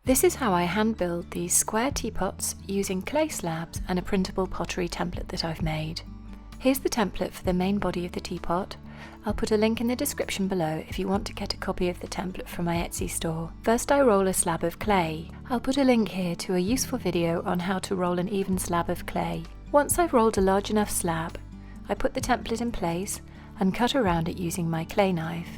This is how I hand build these square teapots using clay slabs and a printable pottery template that I've made. Here's the template for the main body of the teapot. I'll put a link in the description below if you want to get a copy of the template from my Etsy store. First I roll a slab of clay. I'll put a link here to a useful video on how to roll an even slab of clay. Once I've rolled a large enough slab, I put the template in place and cut around it using my clay knife.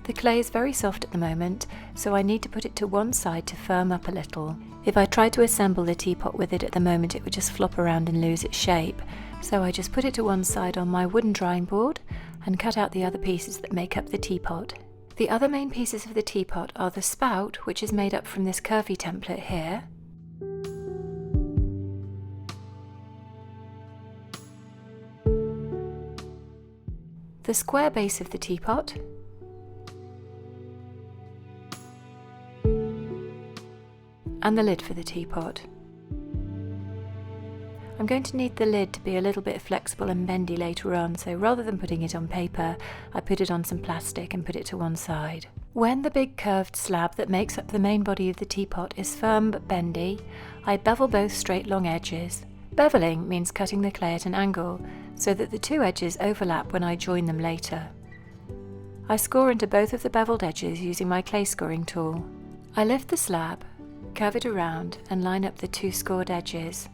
The clay is very soft at the moment, so I need to put it to one side to firm up a little. If I tried to assemble the teapot with it at the moment, it would just flop around and lose its shape. So I just put it to one side on my wooden drying board and cut out the other pieces that make up the teapot. The other main pieces of the teapot are the spout, which is made up from this curvy template here, the square base of the teapot, and the lid for the teapot. I'm going to need the lid to be a little bit flexible and bendy later on, so rather than putting it on paper, I put it on some plastic and put it to one side. When the big curved slab that makes up the main body of the teapot is firm but bendy, I bevel both straight long edges. Beveling means cutting the clay at an angle, so that the two edges overlap when I join them later. I score into both of the beveled edges using my clay scoring tool. I lift the slab, curve it around and line up the two scored edges.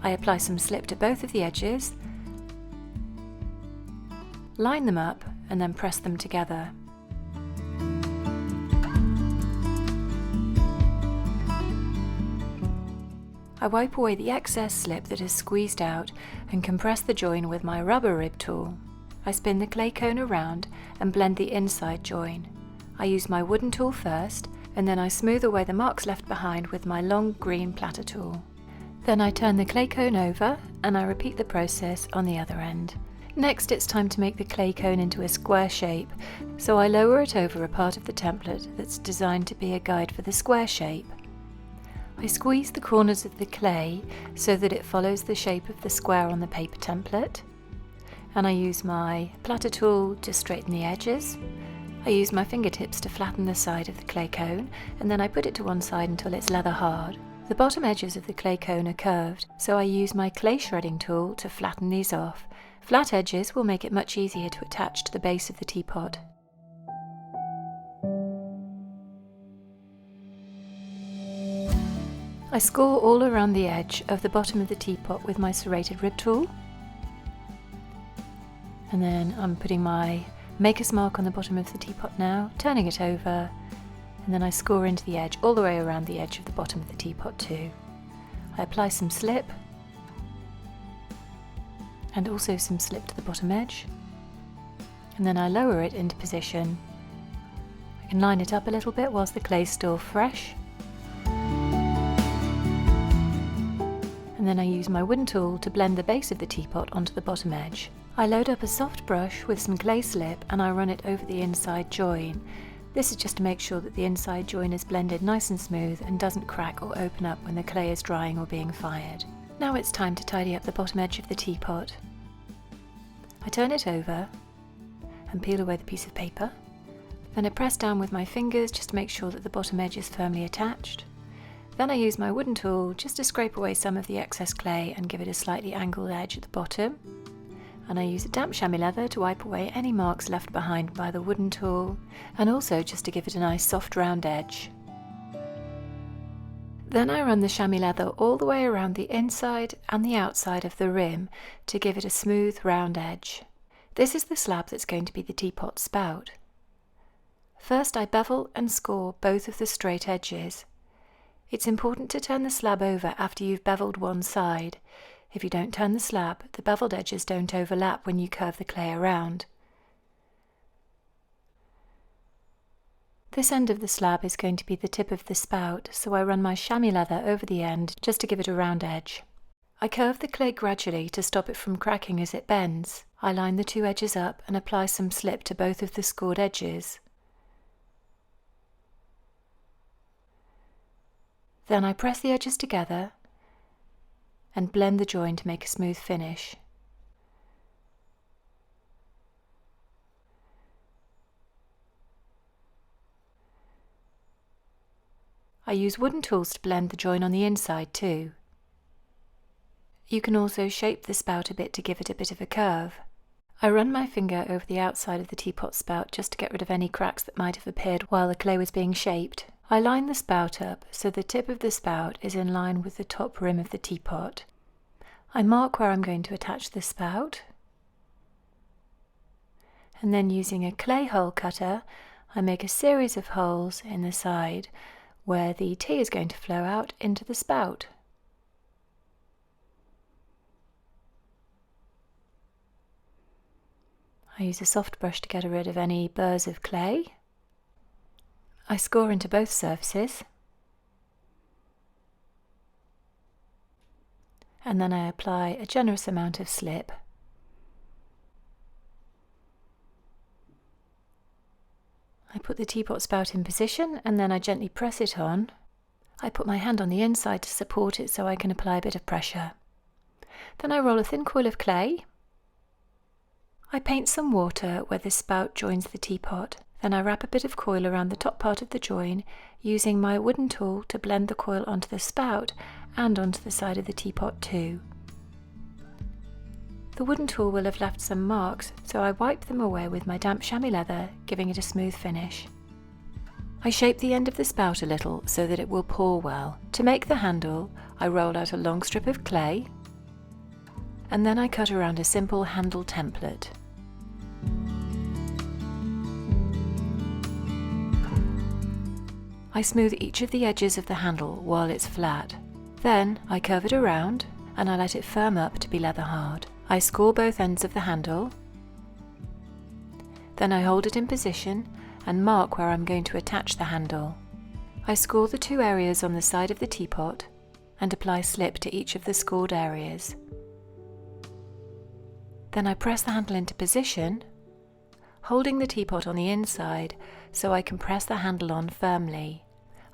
I apply some slip to both of the edges, line them up and then press them together. I wipe away the excess slip that has squeezed out and compress the join with my rubber rib tool. I spin the clay cone around and blend the inside join. I use my wooden tool first, and then I smooth away the marks left behind with my long green platter tool. Then I turn the clay cone over and I repeat the process on the other end. Next it's time to make the clay cone into a square shape, so I lower it over a part of the template that's designed to be a guide for the square shape. I squeeze the corners of the clay so that it follows the shape of the square on the paper template, and I use my platter tool to straighten the edges. I use my fingertips to flatten the side of the clay cone, and then I put it to one side until it's leather hard. The bottom edges of the clay cone are curved, so I use my clay shredding tool to flatten these off. Flat edges will make it much easier to attach to the base of the teapot. I score all around the edge of the bottom of the teapot with my serrated rib tool. And then I'm putting my maker's mark on the bottom of the teapot now, turning it over, and then I score into the edge all the way around the edge of the bottom of the teapot too. I apply some slip, and also some slip to the bottom edge, and then I lower it into position. I can line it up a little bit whilst the clay's still fresh, and then I use my wooden tool to blend the base of the teapot onto the bottom edge. I load up a soft brush with some clay slip and I run it over the inside join. This is just to make sure that the inside join is blended nice and smooth and doesn't crack or open up when the clay is drying or being fired. Now it's time to tidy up the bottom edge of the teapot. I turn it over and peel away the piece of paper. Then I press down with my fingers just to make sure that the bottom edge is firmly attached. Then I use my wooden tool just to scrape away some of the excess clay and give it a slightly angled edge at the bottom. And I use a damp chamois leather to wipe away any marks left behind by the wooden tool, and also just to give it a nice soft round edge. Then I run the chamois leather all the way around the inside and the outside of the rim to give it a smooth round edge. This is the slab that's going to be the teapot spout. First I bevel and score both of the straight edges. It's important to turn the slab over after you've beveled one side. If you don't turn the slab, the beveled edges don't overlap when you curve the clay around. This end of the slab is going to be the tip of the spout, so I run my chamois leather over the end just to give it a round edge. I curve the clay gradually to stop it from cracking as it bends. I line the two edges up and apply some slip to both of the scored edges. Then I press the edges together and blend the join to make a smooth finish. I use wooden tools to blend the join on the inside too. You can also shape the spout a bit to give it a bit of a curve. I run my finger over the outside of the teapot spout just to get rid of any cracks that might have appeared while the clay was being shaped. I line the spout up so the tip of the spout is in line with the top rim of the teapot. I mark where I'm going to attach the spout, and then using a clay hole cutter I make a series of holes in the side where the tea is going to flow out into the spout. I use a soft brush to get rid of any burrs of clay. I score into both surfaces, and then I apply a generous amount of slip. I put the teapot spout in position and then I gently press it on. I put my hand on the inside to support it so I can apply a bit of pressure. Then I roll a thin coil of clay. I paint some water where the spout joins the teapot. Then I wrap a bit of coil around the top part of the join, using my wooden tool to blend the coil onto the spout and onto the side of the teapot too. The wooden tool will have left some marks, so I wipe them away with my damp chamois leather, giving it a smooth finish. I shape the end of the spout a little so that it will pour well. To make the handle, I roll out a long strip of clay, and then I cut around a simple handle template. I smooth each of the edges of the handle while it's flat. Then I curve it around and I let it firm up to be leather hard. I score both ends of the handle. Then I hold it in position and mark where I'm going to attach the handle. I score the two areas on the side of the teapot and apply slip to each of the scored areas. Then I press the handle into position, holding the teapot on the inside so I can press the handle on firmly.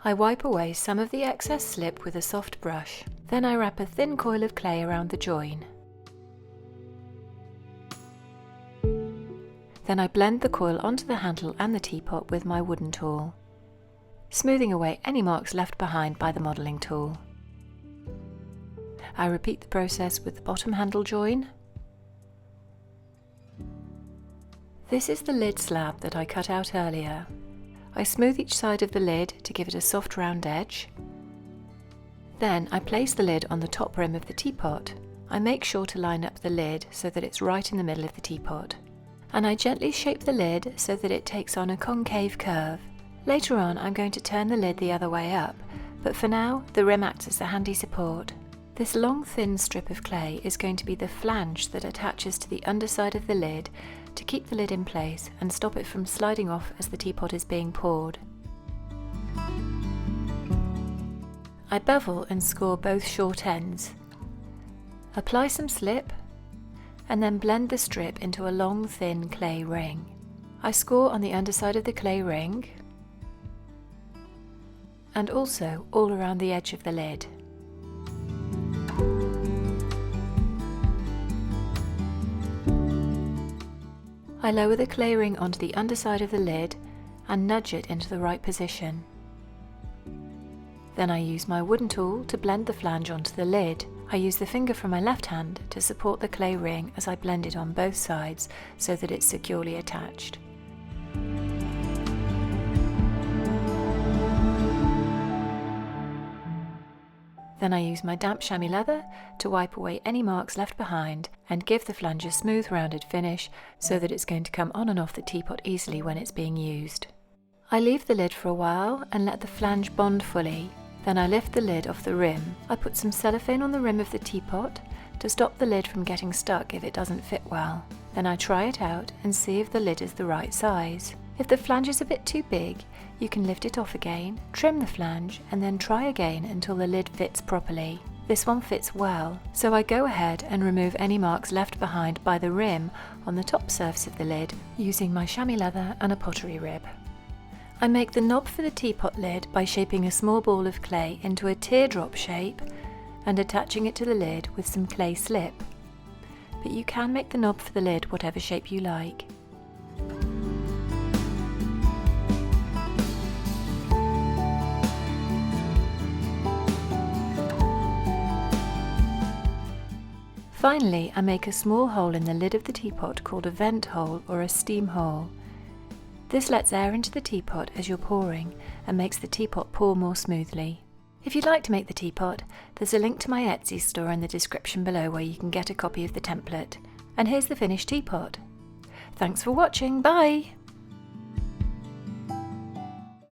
I wipe away some of the excess slip with a soft brush. Then I wrap a thin coil of clay around the join. Then I blend the coil onto the handle and the teapot with my wooden tool, smoothing away any marks left behind by the modelling tool. I repeat the process with the bottom handle join. This is the lid slab that I cut out earlier. I smooth each side of the lid to give it a soft round edge. Then I place the lid on the top rim of the teapot. I make sure to line up the lid so that it's right in the middle of the teapot. And I gently shape the lid so that it takes on a concave curve. Later on I'm going to turn the lid the other way up, but for now the rim acts as a handy support. This long thin strip of clay is going to be the flange that attaches to the underside of the lid to keep the lid in place and stop it from sliding off as the teapot is being poured. I bevel and score both short ends. Apply some slip and then blend the strip into a long thin clay ring. I score on the underside of the clay ring and also all around the edge of the lid. I lower the clay ring onto the underside of the lid and nudge it into the right position. Then I use my wooden tool to blend the flange onto the lid. I use the finger from my left hand to support the clay ring as I blend it on both sides so that it's securely attached. Then I use my damp chamois leather to wipe away any marks left behind and give the flange a smooth rounded finish so that it's going to come on and off the teapot easily when it's being used. I leave the lid for a while and let the flange bond fully. Then I lift the lid off the rim. I put some cellophane on the rim of the teapot to stop the lid from getting stuck if it doesn't fit well. Then I try it out and see if the lid is the right size. If the flange is a bit too big, you can lift it off again, trim the flange, and then try again until the lid fits properly. This one fits well, so I go ahead and remove any marks left behind by the rim on the top surface of the lid using my chamois leather and a pottery rib. I make the knob for the teapot lid by shaping a small ball of clay into a teardrop shape and attaching it to the lid with some clay slip. But you can make the knob for the lid whatever shape you like. Finally, I make a small hole in the lid of the teapot called a vent hole or a steam hole. This lets air into the teapot as you're pouring and makes the teapot pour more smoothly. If you'd like to make the teapot, there's a link to my Etsy store in the description below where you can get a copy of the template. And here's the finished teapot. Thanks for watching, bye!